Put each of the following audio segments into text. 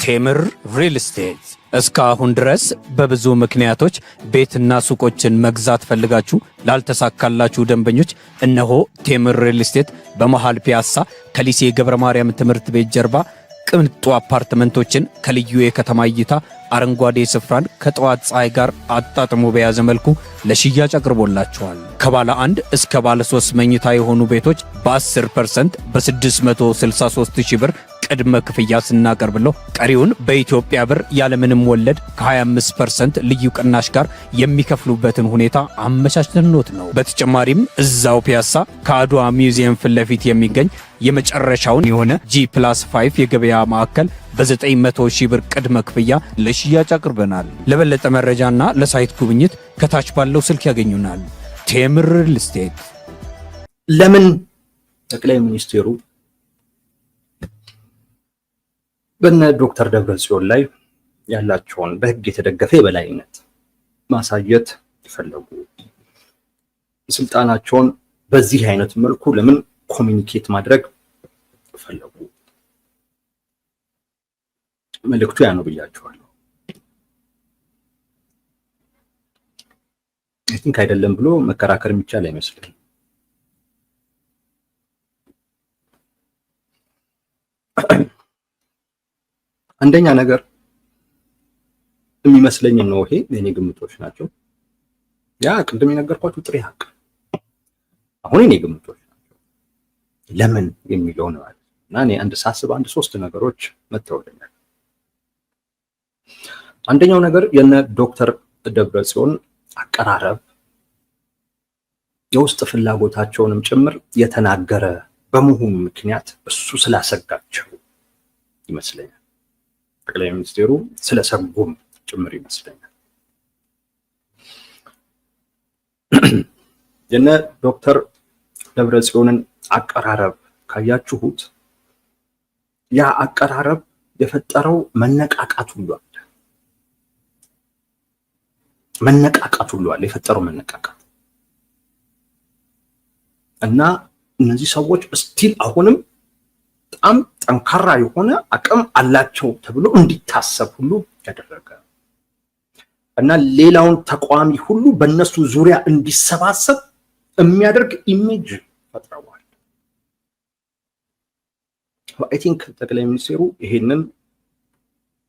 ቴምር ሪል ስቴት እስካሁን ድረስ በብዙ ምክንያቶች ቤትና ሱቆችን መግዛት ፈልጋችሁ ላልተሳካላችሁ ደንበኞች እነሆ ቴምር ሪል ስቴት በመሃል ፒያሳ ከሊሴ ገብረ ማርያም ትምህርት ቤት ጀርባ ቅንጡ አፓርትመንቶችን ከልዩ የከተማ እይታ አረንጓዴ ስፍራን ከጠዋት ፀሐይ ጋር አጣጥሞ በያዘ መልኩ ለሽያጭ አቅርቦላችኋል። ከባለ 1 እስከ ባለ 3 መኝታ የሆኑ ቤቶች በ10% በ663,000 ብር ቅድመ ክፍያ ስናቀርብለው ቀሪውን በኢትዮጵያ ብር ያለምንም ወለድ ከ25% ልዩ ቅናሽ ጋር የሚከፍሉበትን ሁኔታ አመቻችተንሎት ነው። በተጨማሪም እዛው ፒያሳ ከአድዋ ሚውዚየም ፊት ለፊት የሚገኝ የመጨረሻውን የሆነ G+5 የገበያ ማዕከል በ900,000 ብር ቅድመ ክፍያ ለሽያጭ አቅርበናል። ለበለጠ መረጃና ለሳይት ጉብኝት ከታች ባለው ስልክ ያገኙናል። ቴምር ሪል ስቴት። ለምን ጠቅላይ ሚኒስትሩ በነ ዶክተር ደብረጽዮን ላይ ያላቸውን በህግ የተደገፈ የበላይነት ማሳየት ፈለጉ? ስልጣናቸውን በዚህ አይነት መልኩ ለምን ኮሚኒኬት ማድረግ ፈለጉ? መልእክቱ ያ ነው ብያቸዋለሁ። አይ ቲንክ አይደለም ብሎ መከራከር የሚቻል አይመስልም። አንደኛ ነገር የሚመስለኝ ነው፣ ይሄ የኔ ግምቶች ናቸው። ያ ቅድም የነገርኳችሁ ጥሬ ሀቅ አሁን የኔ ግምቶች ናቸው። ለምን የሚለው ነው ማለት እና እኔ አንድ ሳስብ አንድ 3 ነገሮች መተውልኛል። አንደኛው ነገር የነ ዶክተር ደብረጽዮን አቀራረብ የውስጥ ፍላጎታቸውንም ጭምር የተናገረ በመሆኑ ምክንያት እሱ ስላሰጋቸው ይመስለኛል። ጠቅላይ ሚኒስትሩ ስለሰጉም ጭምር ይመስለኛል። የነ ዶክተር ደብረጽዮንን አቀራረብ ካያችሁት ያ አቀራረብ የፈጠረው መነቃቃት ሁሉ አለ። የፈጠረው መነቃቃት እና እነዚህ ሰዎች ስቲል አሁንም በጣም ጠንካራ የሆነ አቅም አላቸው ተብሎ እንዲታሰብ ሁሉ ያደረገ እና ሌላውን ተቋሚ ሁሉ በእነሱ ዙሪያ እንዲሰባሰብ የሚያደርግ ኢሜጅ ፈጥረዋል። አይ ቲንክ ጠቅላይ ሚኒስትሩ ይሄንን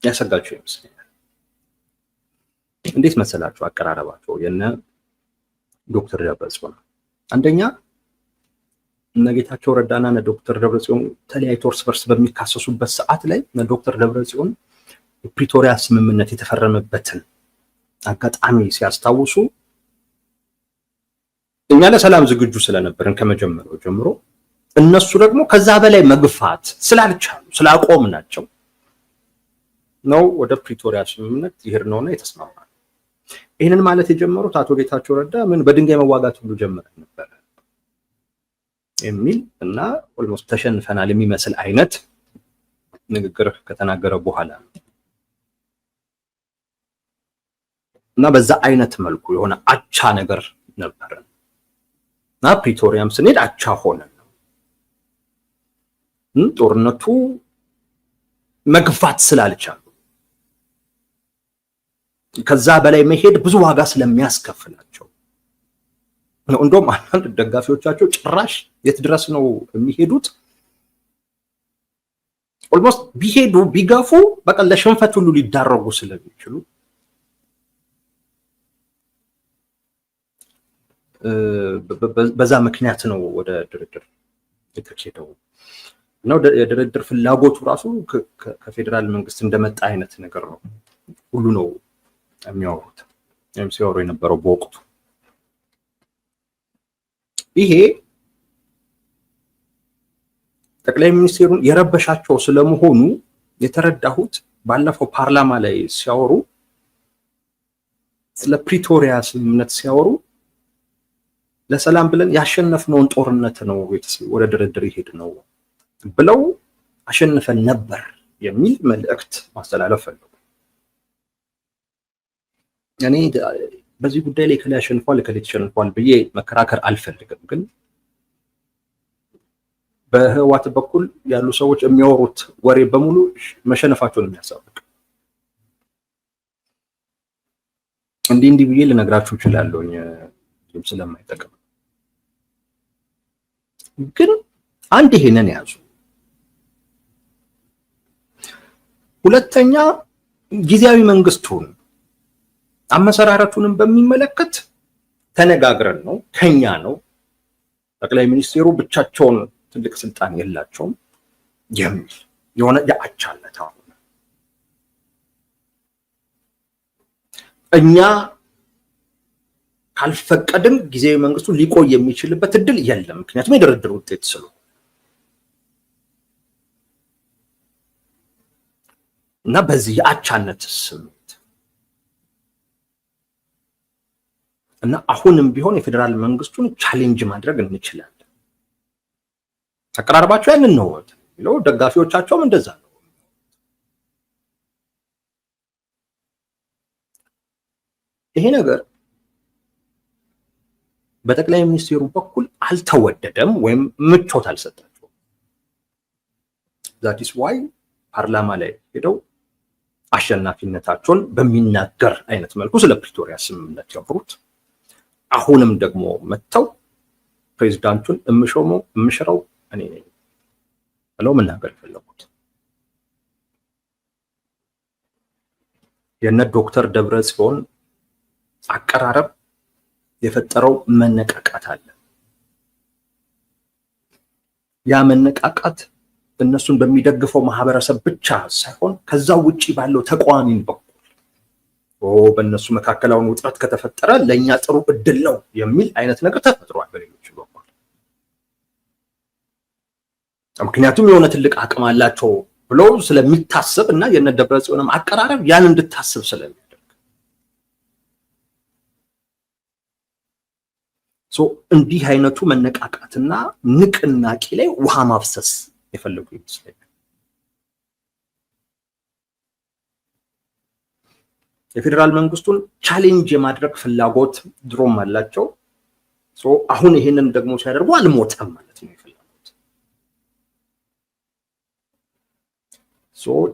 ያሰጋቸው ይመስለኛል። እንዴት መሰላችሁ አቀራረባቸው የነ ዶክተር ደብረጽዮን? አንደኛ እነ ጌታቸው ረዳና እነ ዶክተር ደብረጽዮን ተለያይተው እርስ በርስ በሚካሰሱበት ሰዓት ላይ እነ ዶክተር ደብረጽዮን የፕሪቶሪያ ስምምነት የተፈረመበትን አጋጣሚ ሲያስታውሱ እኛ ለሰላም ዝግጁ ስለነበርን ከመጀመሪያው ጀምሮ እነሱ ደግሞ ከዛ በላይ መግፋት ስላልቻሉ ስላቆምናቸው ነው ወደ ፕሪቶሪያ ስምምነት ይሄድነውና የተስማማነው። ይሄንን ማለት የጀመሩት አቶ ጌታቸው ረዳ ምን በድንጋይ መዋጋት ሁሉ ጀመረን ነበር የሚል እና ኦልሞስት ተሸንፈናል የሚመስል አይነት ንግግር ከተናገረ በኋላ እና በዛ አይነት መልኩ የሆነ አቻ ነገር ነበር እና ፕሪቶሪያም ስንሄድ አቻ ሆነን ነው ጦርነቱ መግፋት ስላልቻሉ ከዛ በላይ መሄድ ብዙ ዋጋ ስለሚያስከፍላቸው ነው። እንደውም አንድ ደጋፊዎቻቸው ጭራሽ የት ድረስ ነው የሚሄዱት? ኦልሞስት ቢሄዱ ቢገፉ በቃ ለሽንፈት ሁሉ ሊዳረጉ ስለሚችሉ በዛ ምክንያት ነው ወደ ድርድር የተካሄደው። ነው የድርድር ፍላጎቱ ራሱ ከፌደራል መንግስት እንደመጣ አይነት ነገር ነው ሁሉ ነው የሚያወሩት ሲያወሩ የነበረው በወቅቱ። ይሄ ጠቅላይ ሚኒስትሩን የረበሻቸው ስለመሆኑ የተረዳሁት ባለፈው ፓርላማ ላይ ሲያወሩ ስለ ፕሪቶሪያ ስምምነት ሲያወሩ ለሰላም ብለን ያሸነፍነውን ጦርነት ነው ወደ ድርድር ይሄድ ነው ብለው አሸንፈን ነበር የሚል መልእክት ማስተላለፍ ፈለጉ። እኔ በዚህ ጉዳይ ላይ ከላይ አሸንፏል ከላይ ተሸንፏል ብዬ መከራከር አልፈልግም። ግን በህዋት በኩል ያሉ ሰዎች የሚያወሩት ወሬ በሙሉ መሸነፋቸውን የሚያሳውቅ እንዲህ ብዬ ልነግራችሁ እችላለሁኝ ስለማይጠቅም ግን አንድ ይሄንን ያዙ። ሁለተኛ ጊዜያዊ መንግስቱን አመሰራረቱንም በሚመለከት ተነጋግረን ነው ከኛ ነው ጠቅላይ ሚኒስትሩ ብቻቸውን ትልቅ ስልጣን የላቸውም የሚል የሆነ ያቻለት አሁን እኛ ካልፈቀድን ጊዜያዊ መንግስቱ ሊቆይ የሚችልበት እድል የለም። ምክንያቱም የድርድር ውጤት ስለሆነ እና በዚህ የአቻነት ስሜት እና አሁንም ቢሆን የፌደራል መንግስቱን ቻሌንጅ ማድረግ እንችላለን። አቀራረባቸው ያንን ነው ነው ደጋፊዎቻቸውም እንደዛ ነው። ይሄ ነገር በጠቅላይ ሚኒስትሩ በኩል አልተወደደም ወይም ምቾት አልሰጣቸውም። ዛት ኢዝ ዋይ ፓርላማ ላይ ሄደው አሸናፊነታቸውን በሚናገር አይነት መልኩ ስለ ፕሪቶሪያ ስምምነት ያወሩት። አሁንም ደግሞ መተው ፕሬዝዳንቱን እምሽረው እኔ ነኝ ብለው መናገር ፈለጉት። የነ ዶክተር ደብረጽዮን አቀራረብ የፈጠረው መነቃቃት አለ። ያ መነቃቃት እነሱን በሚደግፈው ማህበረሰብ ብቻ ሳይሆን ከዛ ውጪ ባለው ተቋሚን በኩል በእነሱ መካከላውን ውጥረት ከተፈጠረ ለኛ ጥሩ እድል ነው የሚል አይነት ነገር ተፈጥሯል በሌሎች በኩል። ምክንያቱም የሆነ ትልቅ አቅም አላቸው ብሎ ስለሚታሰብ እና የነ ደብረጽዮንም አቀራረብ ያን እንድታስብ ስለሚያደርግ እንዲህ አይነቱ መነቃቃትና ንቅናቄ ላይ ውሃ ማፍሰስ የፈለጉ ይመስላል። የፌደራል መንግስቱን ቻሌንጅ የማድረግ ፍላጎት ድሮም አላቸው። አሁን ይሄንን ደግሞ ሲያደርጉ አልሞተም ማለት ነው የፈለጉት።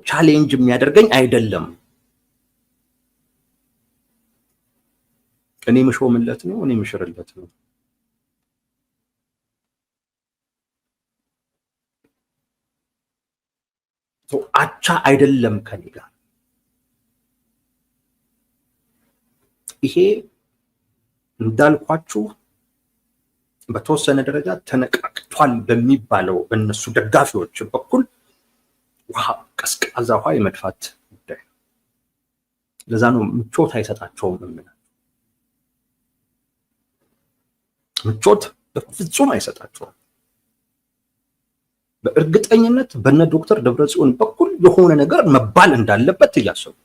ቻሌንጅ የሚያደርገኝ አይደለም እኔ ምሾምለት ነው እኔ ምሽርለት ነው። አቻ አይደለም ከኔ ጋር። ይሄ እንዳልኳችሁ በተወሰነ ደረጃ ተነቃቅቷል በሚባለው በእነሱ ደጋፊዎች በኩል ውሃ ቀዝቃዛ ውሃ የመድፋት ጉዳይ ነው። ለዛ ነው ምቾት አይሰጣቸውም። ምቾት በፍጹም አይሰጣቸውም። በእርግጠኝነት በነ ዶክተር ደብረጽዮን በኩል የሆነ ነገር መባል እንዳለበት እያሰቡ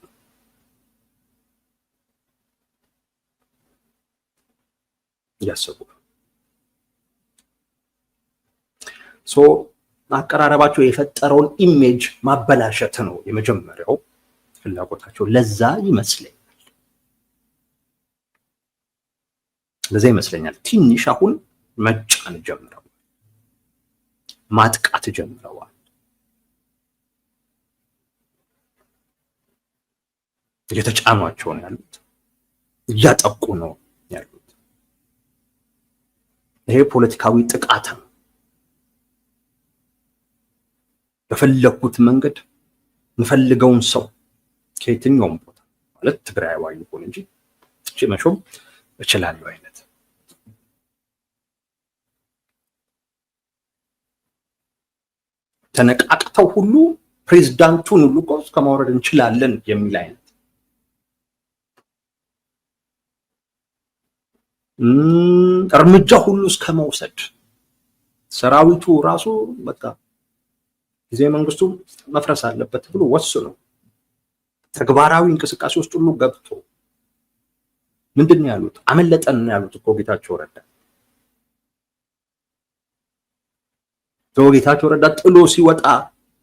አቀራረባቸው የፈጠረውን ኢሜጅ ማበላሸት ነው የመጀመሪያው ፍላጎታቸው። ለዛ ይመስለኛል ትንሽ አሁን መጫን ጀምረው ማጥቃት ጀምረዋል። እየተጫኗቸው ነው ያሉት፣ እያጠቁ ነው ያሉት። ይሄ ፖለቲካዊ ጥቃት ነው። በፈለኩት መንገድ የምፈልገውን ሰው ከየትኛውም ቦታ ማለት ትግራይ ዋይ ሆነ እንጂ እቺ መሾም እችላለሁ አይነት ተነቃቅተው ሁሉ ፕሬዝዳንቱን ሁሉ ቆስ ከማውረድ እንችላለን የሚል አይነት እርምጃ ሁሉ እስከመውሰድ ሰራዊቱ ራሱ በቃ ጊዜያዊ መንግስቱ መፍረስ አለበት ብሎ ወስኖ ተግባራዊ እንቅስቃሴ ውስጥ ሁሉ ገብቶ ምንድነው ያሉት? አመለጠን ያሉት እኮ ጌታቸው ረዳ። ጌታቸው ረዳ ጥሎ ሲወጣ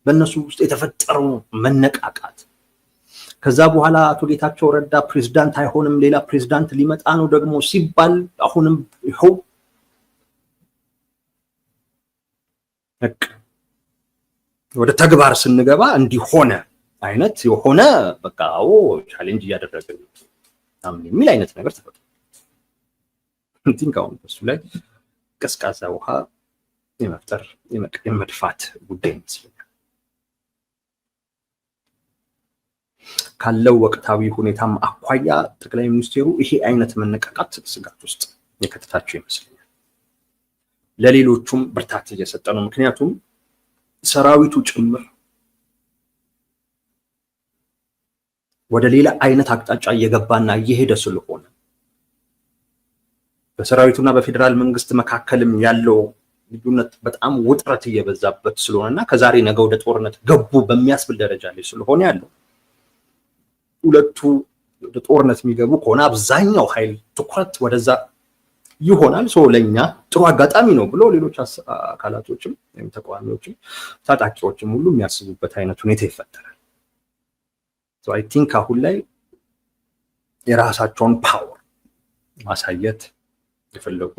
በእነሱ ውስጥ የተፈጠረው መነቃቃት፣ ከዛ በኋላ አቶ ጌታቸው ረዳ ፕሬዝዳንት አይሆንም ሌላ ፕሬዝዳንት ሊመጣ ነው ደግሞ ሲባል አሁንም ይኸው ወደ ተግባር ስንገባ እንዲሆነ አይነት የሆነ በቃ ቻሌንጅ እያደረግን አምን የሚል አይነት ነገር ተፈጥሮ እንቲንካውን በሱ ላይ ቀዝቃዛ ውሃ የመፍጠር የመድፋት ጉዳይ ይመስለኛል። ካለው ወቅታዊ ሁኔታም አኳያ ጠቅላይ ሚኒስትሩ ይሄ አይነት መነቃቃት ስጋት ውስጥ የከተታቸው ይመስለኛል። ለሌሎቹም ብርታት እየሰጠ ነው። ምክንያቱም ሰራዊቱ ጭምር ወደ ሌላ አይነት አቅጣጫ እየገባና እየሄደ ስለሆነ በሰራዊቱና በፌደራል መንግስት መካከልም ያለው ልዩነት በጣም ውጥረት እየበዛበት ስለሆነና ከዛሬ ነገ ወደ ጦርነት ገቡ በሚያስብል ደረጃ ላይ ስለሆነ ያለው ሁለቱ ወደ ጦርነት የሚገቡ ከሆነ አብዛኛው ኃይል ትኩረት ወደዛ ይሆናል። ለኛ ጥሩ አጋጣሚ ነው ብሎ ሌሎች አካላቶችም ወይም ተቋሚዎችም ታጣቂዎችም ሁሉ የሚያስቡበት አይነት ሁኔታ ይፈጠራል። አይ ቲንክ አሁን ላይ የራሳቸውን ፓወር ማሳየት የፈለጉ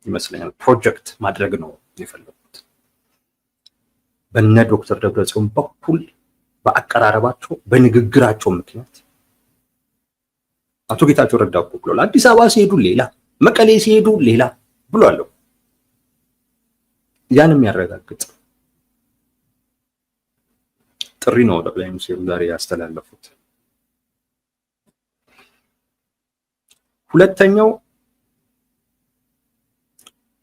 ይመስለኛል። ፕሮጀክት ማድረግ ነው የፈለጉት። በነ ዶክተር ደብረጽዮን በኩል በአቀራረባቸው በንግግራቸው ምክንያት አቶ ጌታቸው ረዳ ብሏል። አዲስ አበባ ሲሄዱ ሌላ፣ መቀሌ ሲሄዱ ሌላ ብሏል። ያን የሚያረጋግጥ ጥሪ ነው ጠቅላይ ሚኒስትሩ ዛሬ ያስተላለፉት። ሁለተኛው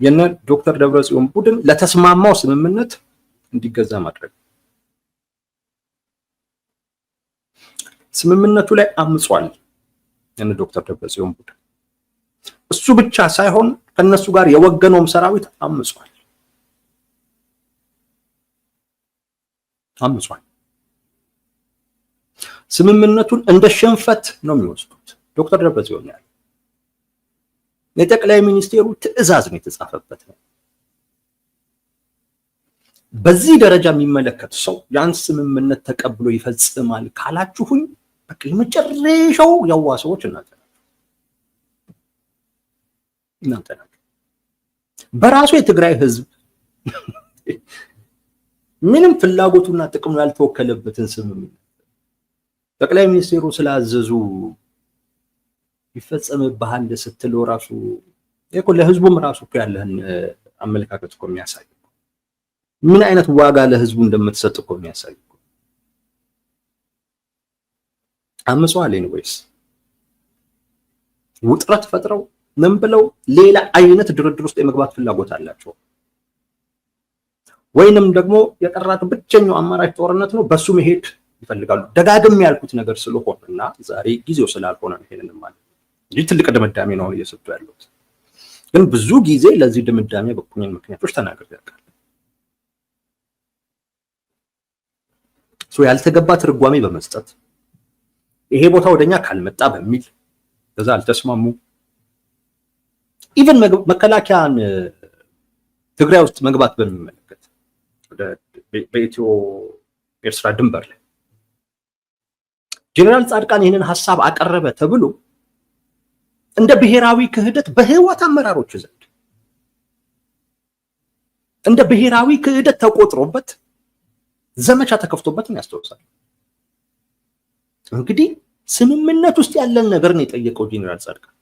የነ ዶክተር ደብረጽዮን ቡድን ለተስማማው ስምምነት እንዲገዛ ማድረግ። ስምምነቱ ላይ አምጿል የነ ዶክተር ደብረጽዮን ቡድን። እሱ ብቻ ሳይሆን ከነሱ ጋር የወገነውም ሰራዊት አምጿል። ስምምነቱን እንደ ሽንፈት ነው የሚወስዱት ዶክተር ደብረጽዮን ያለው የጠቅላይ ሚኒስትሩ ትዕዛዝ ነው የተጻፈበት ነው። በዚህ ደረጃ የሚመለከት ሰው ያን ስምምነት ተቀብሎ ይፈጽማል ካላችሁኝ በቃ የመጨረሻው ያዋሰዎች እናንተ ናችሁ። በራሱ የትግራይ ህዝብ ምንም ፍላጎቱና ጥቅሙ ያልተወከለበትን ስምምነት ጠቅላይ ሚኒስትሩ ስላዘዙ ይፈጸምብሃል ስትለው ራሱ ለህዝቡም ራሱ ያለህን አመለካከት እኮ የሚያሳይ ምን አይነት ዋጋ ለህዝቡ እንደምትሰጥ እኮ የሚያሳይ አምጿል። ወይስ ውጥረት ፈጥረው ምን ብለው ሌላ አይነት ድርድር ውስጥ የመግባት ፍላጎት አላቸው? ወይንም ደግሞ የቀራት ብቸኛው አማራጭ ጦርነት ነው፣ በሱ መሄድ ይፈልጋሉ? ደጋግም ያልኩት ነገር ስለሆነና ዛሬ ጊዜው ስላልሆነ ነው ይሄንን ማለት እንጂ ትልቅ ድምዳሜ ነው እየሰጡ ያሉት። ግን ብዙ ጊዜ ለዚህ ድምዳሜ በኩኝን ምክንያቶች ተናግሬ ያውቃል። ያልተገባ ትርጓሜ በመስጠት ይሄ ቦታ ወደኛ ካልመጣ በሚል ከዛ አልተስማሙ። ኢቭን መከላከያን ትግራይ ውስጥ መግባት በሚመለከት በኢትዮ ኤርትራ ድንበር ላይ ጀነራል ጻድቃን ይህንን ሐሳብ አቀረበ ተብሎ እንደ ብሔራዊ ክህደት በህወሓት አመራሮች ዘንድ እንደ ብሔራዊ ክህደት ተቆጥሮበት ዘመቻ ተከፍቶበትን ያስተውሳል። እንግዲህ ስምምነት ውስጥ ያለን ነገር ነው የጠየቀው ጀነራል ጻድቃን።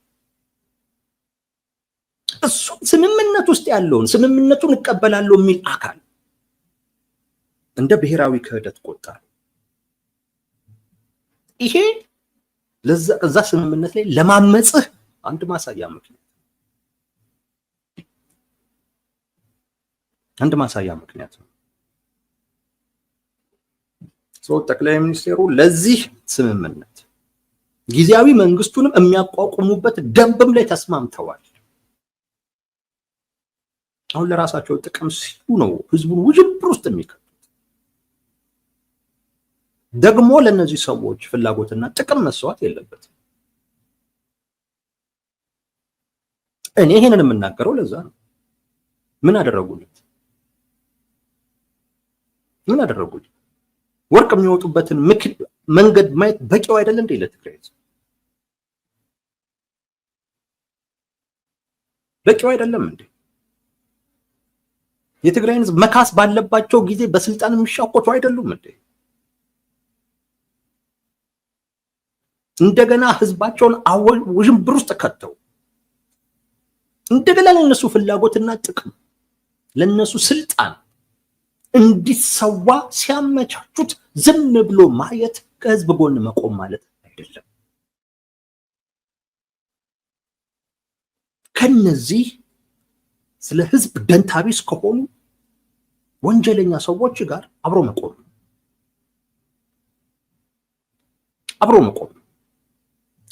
እሱ ስምምነት ውስጥ ያለውን ስምምነቱን እቀበላለሁ የሚል አካል እንደ ብሔራዊ ክህደት ቆጠረ። ይሄ ለዛ ስምምነት ላይ ለማመጽህ አንድ ማሳያ ምክንያት ነው። ጠቅላይ ሚኒስትሩ ለዚህ ስምምነት ጊዜያዊ መንግስቱንም የሚያቋቁሙበት ደንብም ላይ ተስማምተዋል። አሁን ለራሳቸው ጥቅም ሲሉ ነው ህዝቡን ውዥብር ውስጥ የሚከቱት። ደግሞ ለነዚህ ሰዎች ፍላጎትና ጥቅም መስዋዕት የለበትም። እኔ ይሄንን የምናገረው ለዛ ነው። ምን አደረጉልት? ወርቅ የሚወጡበትን መንገድ ማየት በቂው አይደለም እንዴ ለትግራይ? በቂው አይደለም እንዴ? የትግራይን ህዝብ መካስ ባለባቸው ጊዜ በስልጣን የሚሻቆቱ አይደሉም እንዴ? እንደገና ህዝባቸውን ውዥንብር ውስጥ ከተው እንደገና ለነሱ ፍላጎትና ጥቅም ለነሱ ስልጣን እንዲሰዋ ሲያመቻቹት ዝም ብሎ ማየት ከህዝብ ጎን መቆም ማለት አይደለም። ከነዚህ ስለ ህዝብ ደንታቢስ ከሆኑ ወንጀለኛ ሰዎች ጋር አብሮ መቆም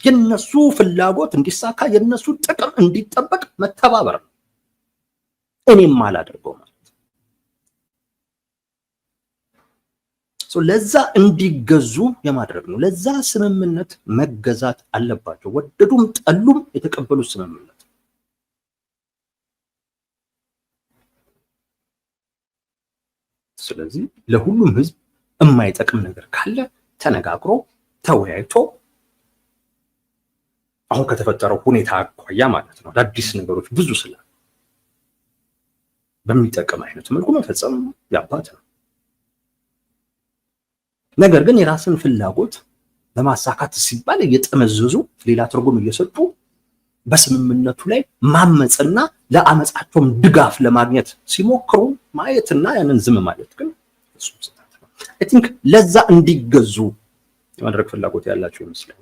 የነሱ ፍላጎት እንዲሳካ የነሱ ጥቅም እንዲጠበቅ መተባበር ነው። እኔም አላደርገው ማለት ለዛ እንዲገዙ የማድረግ ነው። ለዛ ስምምነት መገዛት አለባቸው። ወደዱም ጠሉም የተቀበሉት ስምምነት። ስለዚህ ለሁሉም ህዝብ የማይጠቅም ነገር ካለ ተነጋግሮ ተወያይቶ አሁን ከተፈጠረው ሁኔታ አኳያ ማለት ነው አዳዲስ ነገሮች ብዙ ስለ በሚጠቅም አይነት መልኩ መፈጸም ያባት ነው። ነገር ግን የራስን ፍላጎት ለማሳካት ሲባል እየጠመዘዙ ሌላ ትርጉም እየሰጡ በስምምነቱ ላይ ማመጽና ለአመጻቸውም ድጋፍ ለማግኘት ሲሞክሩ ማየትና ያንን ዝም ማለት ግን እሱም ስህተት ነው። አይ ቲንክ ለዛ እንዲገዙ የማድረግ ፍላጎት ያላቸው ይመስላል።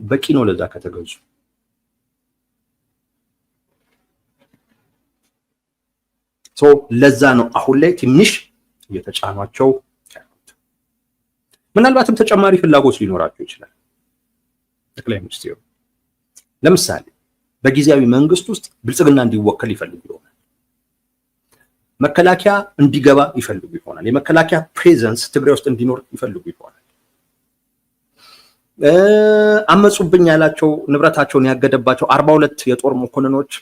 በቂ ነው ለዛ ከተገዙ። ለዛ ነው አሁን ላይ ትንሽ እየተጫኗቸው ያሉት። ምናልባትም ተጨማሪ ፍላጎት ሊኖራቸው ይችላል። ጠቅላይ ሚኒስትሩ ለምሳሌ በጊዜያዊ መንግስት ውስጥ ብልጽግና እንዲወከል ይፈልጉ ይሆናል። መከላከያ እንዲገባ ይፈልጉ ይሆናል። የመከላከያ ፕሬዘንስ ትግራይ ውስጥ እንዲኖር ይፈልጉ ይሆናል። አመጹብኝ ያላቸው ንብረታቸውን ያገደባቸው 42 የጦር መኮንኖች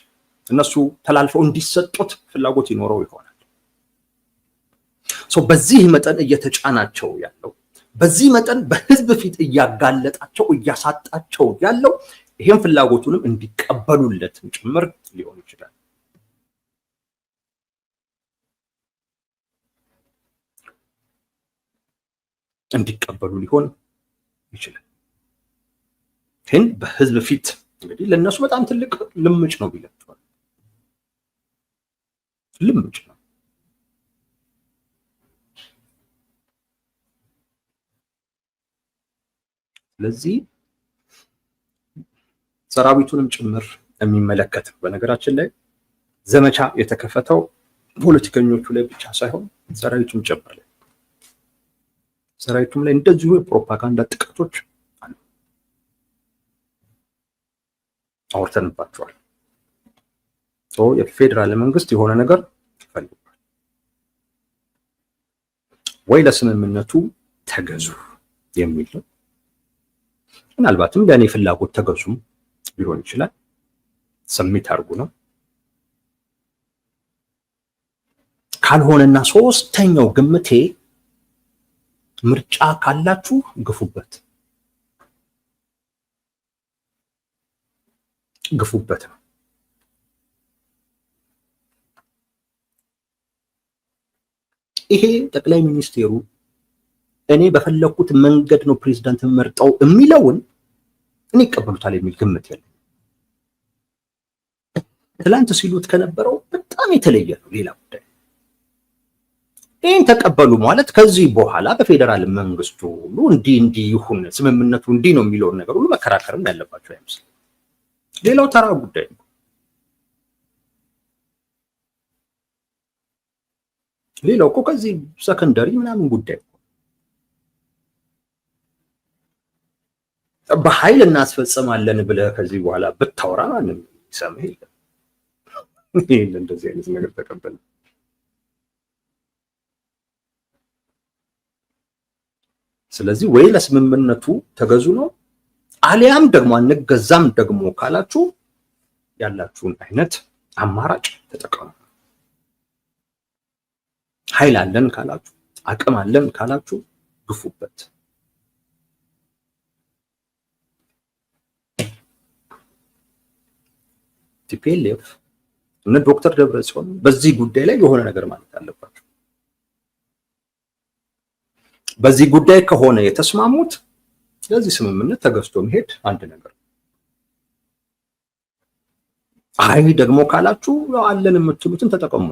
እነሱ ተላልፈው እንዲሰጡት ፍላጎት ይኖረው ይሆናል። በዚህ መጠን እየተጫናቸው ያለው በዚህ መጠን በህዝብ ፊት እያጋለጣቸው እያሳጣቸው ያለው ይሄን ፍላጎቱንም እንዲቀበሉለት ጭምር ሊሆን ይችላል። እንዲቀበሉ ሊሆን ይችላል። ግን በህዝብ ፊት እንግዲህ ለነሱ በጣም ትልቅ ልምጭ ነው ቢላቸዋል። ልምጭ ነው። ስለዚህ ሰራዊቱንም ጭምር የሚመለከት በነገራችን ላይ ዘመቻ የተከፈተው ፖለቲከኞቹ ላይ ብቻ ሳይሆን ሰራዊቱም ጭምር ላይ ሰራዊቱም ላይ እንደዚሁ የፕሮፓጋንዳ ጥቃቶች አሉ። አውርተንባቸዋል። የፌዴራል መንግስት የሆነ ነገር ይፈልጋል ወይ ለስምምነቱ ተገዙ የሚል ነው። ምናልባትም ለኔ ፍላጎት ተገዙም ሊሆን ይችላል። ሰሚት አድርጉ ነው። ካልሆነና ሶስተኛው ግምቴ ምርጫ ካላችሁ ግፉበት ነው። ይሄ ጠቅላይ ሚኒስቴሩ እኔ በፈለኩት መንገድ ነው ፕሬዝዳንት መርጠው የሚለውን እኔ ይቀበሉታል የሚል ግምት የለም። ትላንት ሲሉት ከነበረው በጣም የተለየ ነው። ሌላ ጉዳይ ይህን ተቀበሉ ማለት ከዚህ በኋላ በፌዴራል መንግስቱ ሁሉ እንዲህ ይሁን ስምምነቱ እንዲህ ነው የሚለውን ነገር ሁሉ መከራከርም ያለባቸው አይመስልም። ሌላው ተራ ጉዳይ ነው። ሌላው እኮ ከዚህ ሰከንደሪ ምናምን ጉዳይ በኃይል እናስፈጽማለን ብለህ ከዚህ በኋላ ብታወራ ማንም ይሰማህ የለም። ይሄን እንደዚህ አይነት ነገር ተቀበል። ስለዚህ ወይ ለስምምነቱ ተገዙ ነው አሊያም ደግሞ አንገዛም ደግሞ ካላችሁ ያላችሁን አይነት አማራጭ ተጠቀሙ። ኃይል አለን ካላችሁ አቅም አለን ካላችሁ ግፉበት። ቲፒኤልኤፍ እነ ዶክተር ደብረጽዮን በዚህ ጉዳይ ላይ የሆነ ነገር ማለት አለባቸው። በዚህ ጉዳይ ከሆነ የተስማሙት ስለዚህ ስምምነት ተገዝቶ መሄድ አንድ ነገር። አይ ደግሞ ካላችሁ አለን የምትሉትን ተጠቀሙ።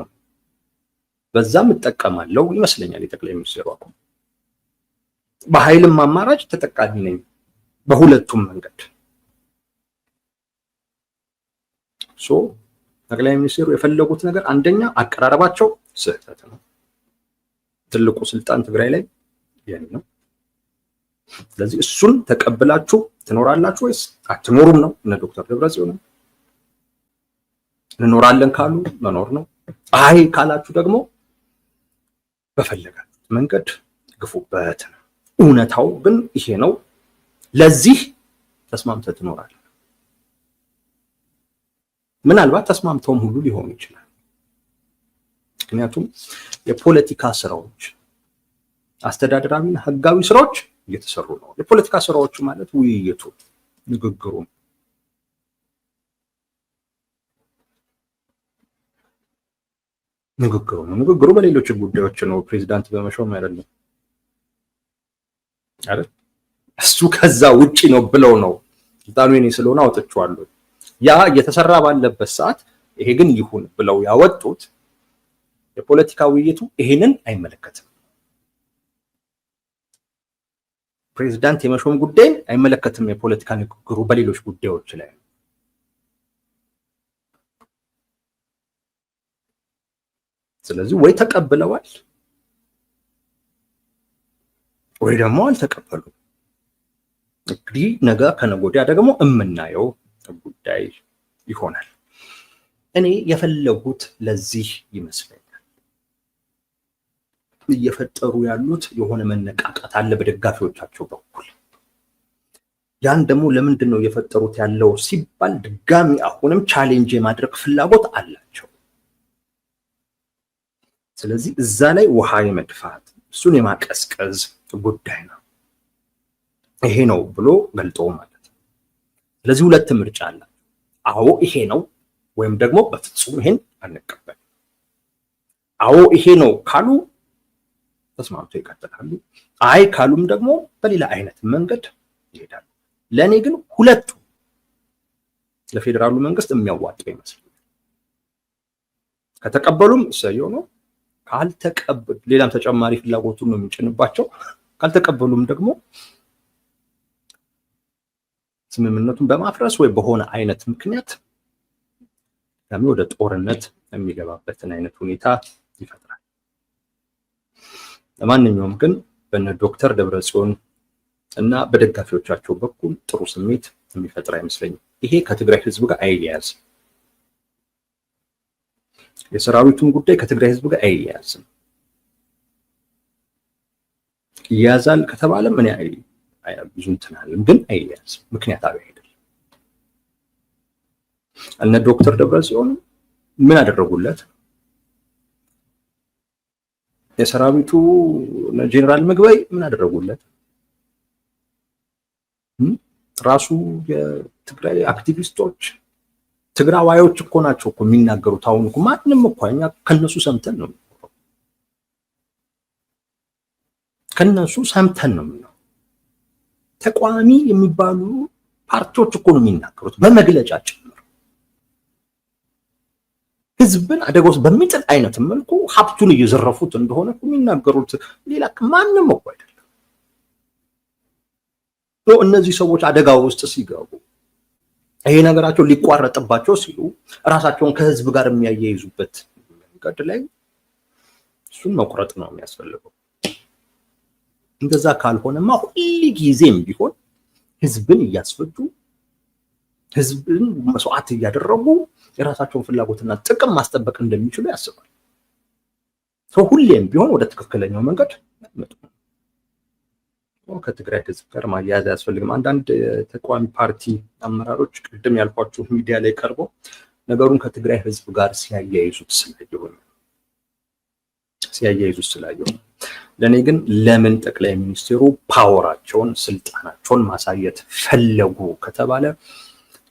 በዛም እጠቀማለሁ ይመስለኛል የጠቅላይ ሚኒስትሩ አቋም። በኃይልም አማራጭ ተጠቃሚ ነኝ በሁለቱም መንገድ። ጠቅላይ ሚኒስትሩ የፈለጉት ነገር አንደኛ አቀራረባቸው ስህተት ነው። ትልቁ ስልጣን ትግራይ ላይ ያኔ ነው። ስለዚህ እሱን ተቀብላችሁ ትኖራላችሁ ወይስ አትኖሩም ነው። እነ ዶክተር ደብረጽዮን እንኖራለን ካሉ መኖር ነው። አይ ካላችሁ ደግሞ በፈለጋችሁት መንገድ ግፉበት ነው። እውነታው ግን ይሄ ነው። ለዚህ ተስማምተህ ትኖራለህ። ምናልባት ተስማምተውም ሁሉ ሊሆን ይችላል። ምክንያቱም የፖለቲካ ስራዎች፣ አስተዳደራዊና ህጋዊ ስራዎች እየተሰሩ ነው። የፖለቲካ ስራዎቹ ማለት ውይይቱ፣ ንግግሩ ንግግሩ በሌሎች ጉዳዮች ነው። ፕሬዚዳንት በመሾም አይደለም አይደል? እሱ ከዛ ውጪ ነው ብለው ነው ስልጣኑ የኔ ስለሆነ አውጥቼዋለሁ። ያ እየተሰራ ባለበት ሰዓት ይሄ ግን ይሁን ብለው ያወጡት የፖለቲካ ውይይቱ ይሄንን አይመለከትም። ፕሬዚዳንት የመሾም ጉዳይ አይመለከትም። የፖለቲካ ንግግሩ በሌሎች ጉዳዮች ላይ ነው። ስለዚህ ወይ ተቀብለዋል ወይ ደግሞ አልተቀበሉም። እንግዲህ ነገ ከነገ ወዲያ ደግሞ የምናየው ጉዳይ ይሆናል። እኔ የፈለጉት ለዚህ ይመስለኛል። እየፈጠሩ ያሉት የሆነ መነቃቃት አለ በደጋፊዎቻቸው በኩል። ያን ደግሞ ለምንድን ነው እየፈጠሩት ያለው ሲባል ድጋሚ አሁንም ቻሌንጅ የማድረግ ፍላጎት አላቸው። ስለዚህ እዛ ላይ ውሃ የመድፋት እሱን የማቀዝቀዝ ጉዳይ ነው። ይሄ ነው ብሎ ገልጦ ማለት ነው። ስለዚህ ሁለት ምርጫ አለ። አዎ ይሄ ነው ወይም ደግሞ በፍጹም ይሄን አንቀበል። አዎ ይሄ ነው ካሉ ተስማምቶ ይቀጥላሉ። አይ ካሉም ደግሞ በሌላ አይነት መንገድ ይሄዳሉ። ለኔ ግን ሁለቱ ለፌደራሉ መንግስት የሚያዋጣው ይመስላል። ከተቀበሉም እሰየው ነው። ካልተቀበሉ ሌላም ተጨማሪ ፍላጎቱን ነው የሚጭንባቸው። ካልተቀበሉም ደግሞ ስምምነቱን በማፍረስ ወይ በሆነ አይነት ምክንያት ደግሞ ወደ ጦርነት የሚገባበትን አይነት ሁኔታ ይፈጥራል። ለማንኛውም ግን በነ ዶክተር ደብረጽዮን እና በደጋፊዎቻቸው በኩል ጥሩ ስሜት የሚፈጥር አይመስለኝም። ይሄ ከትግራይ ህዝብ ጋር አይያያዝም። የሰራዊቱን ጉዳይ ከትግራይ ህዝብ ጋር አይያያዝም። ይያዛል ከተባለም እኔ ብዙ እንትን አለም፣ ግን አይያዝም። ምክንያታዊ አይደለም። እነ ዶክተር ደብረጽዮን ምን አደረጉለት? የሰራዊቱ ጄኔራል ምግበይ ምን አደረጉለት? ራሱ የትግራይ አክቲቪስቶች ትግራዋዮች እኮ ናቸው እኮ የሚናገሩት። አሁን እኮ ማንንም እኮ እኛ ከነሱ ሰምተን ነው ተቋሚ የሚባሉ ፓርቲዎች እኮ ነው የሚናገሩት በመግለጫ ጭምር። ህዝብን አደጋ ውስጥ በሚጥል አይነት መልኩ ሀብቱን እየዘረፉት እንደሆነ እኮ የሚናገሩት ሌላ ማንም እኮ አይደለም። እነዚህ ሰዎች አደጋ ውስጥ ሲገቡ ይሄ ነገራቸው ሊቋረጥባቸው ሲሉ ራሳቸውን ከህዝብ ጋር የሚያያይዙበት መንገድ ላይ እሱን መቁረጥ ነው የሚያስፈልገው። እንደዛ ካልሆነማ ሁሉ ጊዜም ቢሆን ህዝብን እያስፈጁ ህዝብን መስዋዕት እያደረጉ የራሳቸውን ፍላጎትና ጥቅም ማስጠበቅ እንደሚችሉ ያስባል። ሰው ሁሌም ቢሆን ወደ ትክክለኛው መንገድ መጡ። ከትግራይ ህዝብ ጋር ማያያዝ አያስፈልግም። አንዳንድ ተቋሚ ፓርቲ አመራሮች ቅድም ያልኳችሁ ሚዲያ ላይ ቀርበው ነገሩን ከትግራይ ህዝብ ጋር ሲያያይዙት ስላየሁ ለኔ ግን ለምን ጠቅላይ ሚኒስትሩ ፓወራቸውን ስልጣናቸውን ማሳየት ፈለጉ ከተባለ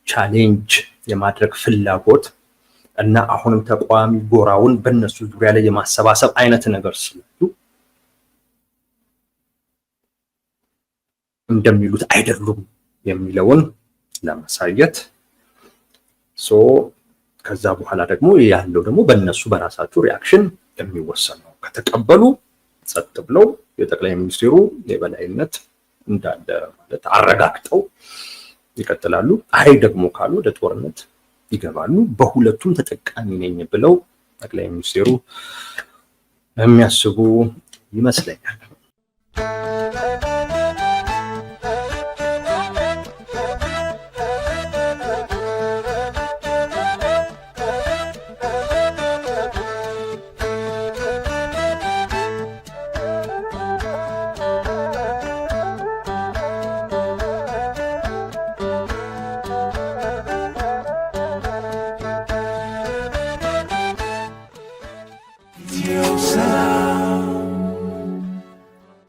ቻሌንጅ የማድረግ ፍላጎት እና አሁንም ተቋሚ ጎራውን በእነሱ ዙሪያ ላይ የማሰባሰብ አይነት ነገር ሲሉ እንደሚሉት አይደሉም የሚለውን ለማሳየት ከዛ በኋላ ደግሞ ያለው ደግሞ በእነሱ በራሳቸው ሪአክሽን የሚወሰን ነው። ከተቀበሉ ጸጥ ብለው የጠቅላይ ሚኒስትሩ የበላይነት እንዳለ ማለት አረጋግጠው ይቀጥላሉ። አይ ደግሞ ካሉ ወደ ጦርነት ይገባሉ። በሁለቱም ተጠቃሚ ነኝ ብለው ጠቅላይ ሚኒስትሩ የሚያስቡ ይመስለኛል።